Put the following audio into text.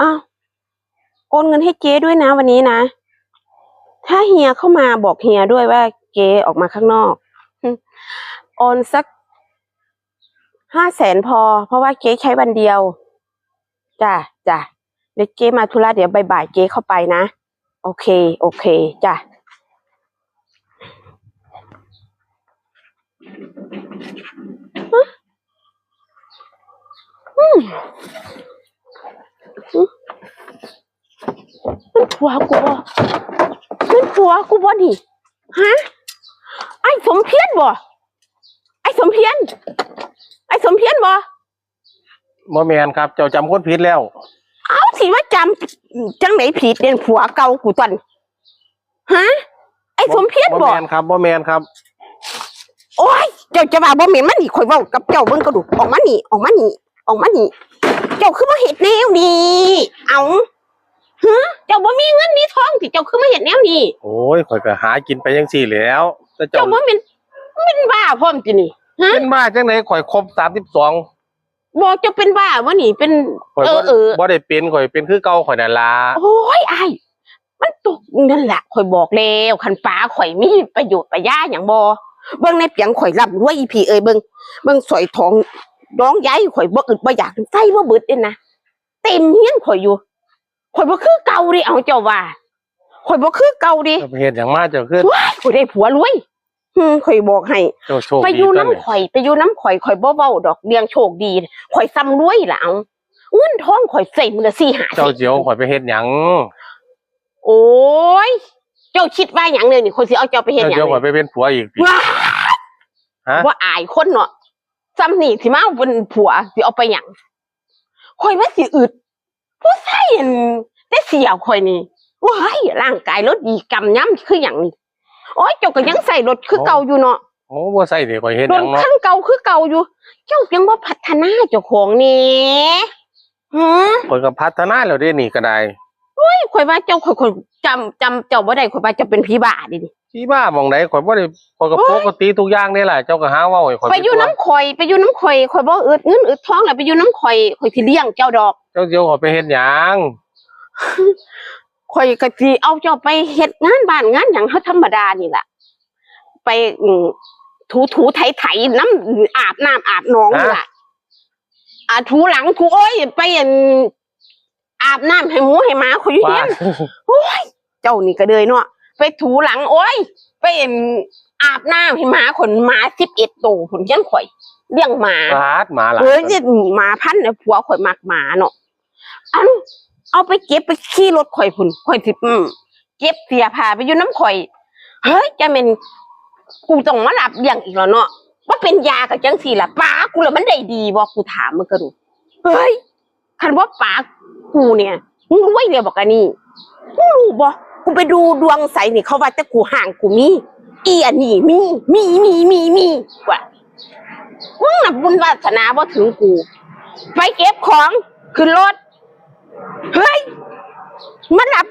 อ้าวโอนเงินให้เจ๊ด้วยนะวันนี้นะถ้าเฮียเข้ามาบอกเฮียด้วยว่าเจ๊ออกมาข้างนอกโอนสัก500,000พอเพราะว่าเจ๊ใช้วันเดียวจ้ะเดี๋ยวเจ๊มาธุระเดี๋ยวบ่ายเจ๊เข้าไปนะโอเคจ้ะเป็นผัวกูบ่ดิฮะไอ้สมเพียรบ่ไอ้สมเพียรบ่แมนครับเจ้าจำคนผิดแล้วเอาสิว่าจำจังไหนผิดเด่นผัวเก่ากูตอนฮะไอ้สมเพียรบ่แมนครับโอ้ยเจ้าจะว่าบ่แม่นมันนี่ข่อยเว้ากับเจ้าเบิ่งกระดูกออกมานี่เจ้าคือมาเฮ็ดแนวนี้เอาฮะเจ้าบ่มีเงินมีทองที่เจ้าคือมาเฮ็ดแนวนี้โอ้ยข่อยก็หากินไปจังซี่แล้วแต่เจ้าบ่เป็นบ้าพร้อมตินี่ฮะเป็นบ้าจังไหนข่อยครบ32บ่เจ้าเป็นบ้าบ่นี่เป็นบ่ได้เป็นข่อยเป็นคือเก่าข่อยนั่นล่ะโอ้ยอ้ายมันตกนั่นล่ะข่อยบอกแล้วคันฟ้าข่อยมีประโยชน์ประยาหยังบ่เบิ่งในเปียงข่อยร่ำรวยอีพี่เอ้ยเบิ่งสอยทองร้องย้ายข่อยบ่อึดบ่อยากใส่บ่เบิดเด้นะเต็มเฮียนข่อยอยู่ข่อยบ่คือเก่าดิเอาเจ้าว่าข่อยบ่คือเก่าดิเฮ็ดหยังมาเจ้าคือข่อยได้ผัวรวยข่อยบอกให้ไปอยู่น้ำข่อยข่อยบ่เว้าดอกเรื่องโชคดีข่อยซ้ำรวยล่ะเอาเงินทองข่อยใส่มื้อละ4-5เจ้าเจียวข่อยไปเฮ็ดหยังโอ้ยเจ้าคิดว่าหยังเลยนี่คนสิเอาเจ้าไปเฮ็ดหยังเจ้าข่อยไปเป็นผัวอีกฮะว่าอายคนเนาะซ้ำนี่สิมาเป็นผัวสิเอาไปหยังข่อยว่าสิอึดผู้ชายได้เสียข่อยนี่ว้ายร่างกายรถดีกำย้ำคือหยังนี่โอ้ยเจ้าก็ยังใส่รถคือเก่าอยู่เนาะโอ้บ่ใส่นี่ข่อยเฮ็ดหยังเนาะรถคันเก่าคือเก่าอยู่เจ้ายังบ่พัฒนาเจ้าของนี่ข่อยก็พัฒนาแล้วเด้นี่ก็ได้โอ้ยข่อยว่าเจ้าข่อยจำเจ้าบ่ได้ข่อยว่าเจ้าเป็นผีบ้าดิผีบ้าหม่องใดข่อยบ่ได้ข่อยก็ปกติทุกอย่างนี่แหละเจ้าก็หาเว้าให้ข่อยไปอยู่น้ำข่อยข่อยบ่อึดเงินอึดทองแล้วไปอยู่น้ำข่อยสิเลี้ยงเจ้าดอกเจ้าเดี๋ยวข่อยไปเฮ็ดหยังข่อยก็สิเอาเจ้าไปเฮ็ดงานบ้านงานหยังเฮาธรรมดานี่ล่ะไปถูไถน้ำอาบน้ำอาบหนองนี่ล่ะถูหลังถูโอ้ยไปอาบน้ำให้หมูให้หมาข่อยอยู่เฮียนโอ้ยเจ้านี่ก็เลยเนาะไปถูหลังโอ้ยไปอาบน้ำให้หมาขนหมา11 ตัวผลยันข่อยเลี้ยงหมาหมาหลายเนี่ยหมาพันธุ์เนี่ยผัวข่อยมักหมาเนาะเอาไปเก็บไปขี่รถข่อยพุ่นข่อยสิเก็บเสียผ้าไปอยู่น้ำข่อยเฮ้ยจะเป็นกูต้องมาหลับเลี้ยงอีกแล้วเนาะว่าเป็นยากับจังสี่ล่ะป้ากูแล้วมันได้ดีบ่กูถามมึงก็ดูเฮ้ยคันว่าป้ากูเนี่ยมึงรวยเลยบอกกันนี่มึงรู้บ่กูไปดูดวงใสนี่เขาว่าแต่กูห่างกูมีอันนี้มีว่ะมึงน่ะบุญวาสนาบ่ถึงกูไปเก็บของขึ้นรถเฮ้ยมันหลับ